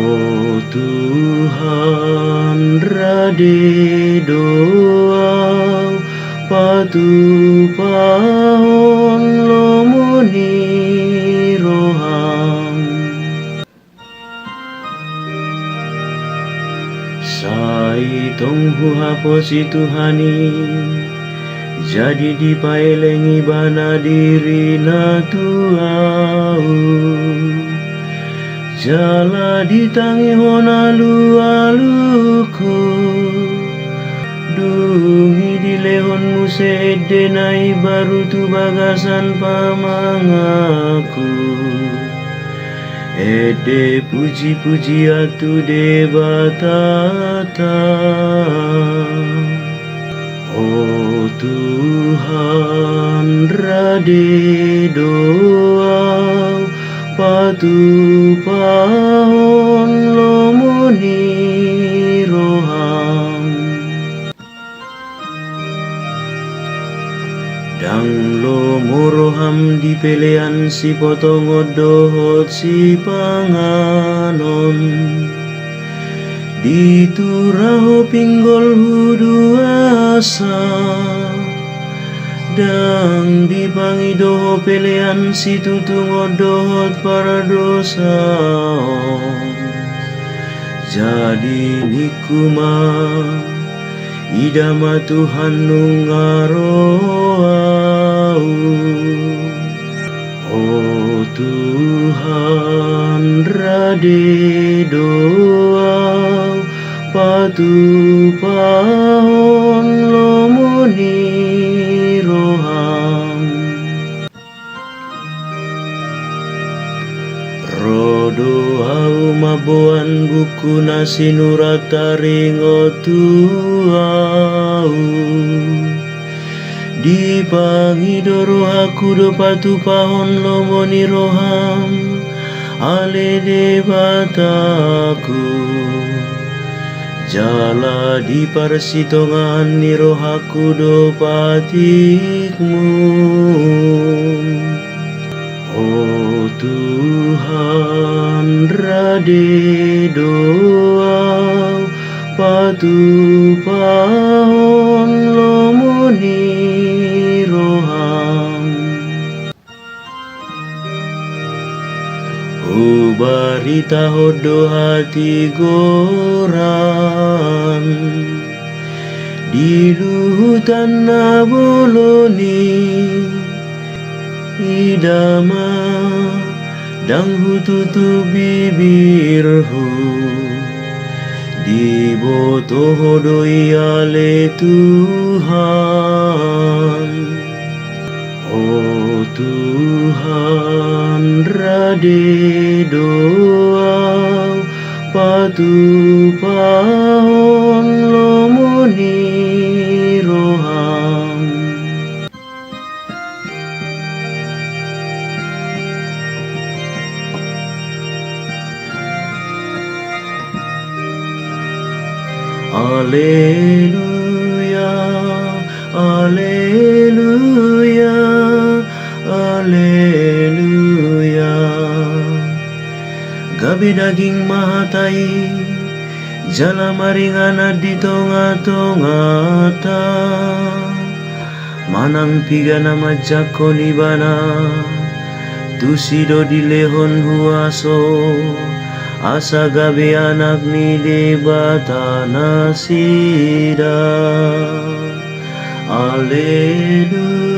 Oh Tuhan, rade doa patu pahon lomoni roham sai tong huhaposi Tuhani jadi dipailengi bana diri na tuau jala ditangi hona aluku dungi di lehon muse denai baru tu bagasan pamangaku ede puji-puji atu de batata. Oh Tuhan, rade doa patu pahon lomoni roham dang lomo roham di pelean si potong odohot si panganon di turaho pinggol hudu asa dang dibangi doho pelean si tutung odohot para dosa jadi nikuma idama Tuhan nungaroau. Oh Tuhan, rade doa patu pahon lomoni roham rodo au maboan buku nasi nurataringo tuau dipangidoro aku do patu pahon lomoni roham ale debataku jala di parsitongan ni rohaku do patikmu. Oh Tuhan, rade doa patu pahon lomoni roham barita hodo hati goran di luhutan naboloni idama dang hututu bibirhu di boto hodo iale Tuhan. Oh Tuhan, rade doa patu pahon lomoni roham Alleluia, Alleluia, Alleluia. Gabi daging mahatai jala maringana di tonga-tongata manang pigana majako nibana tusido di lehon huaso asa gabe anak ni debata nasida. Alleluia.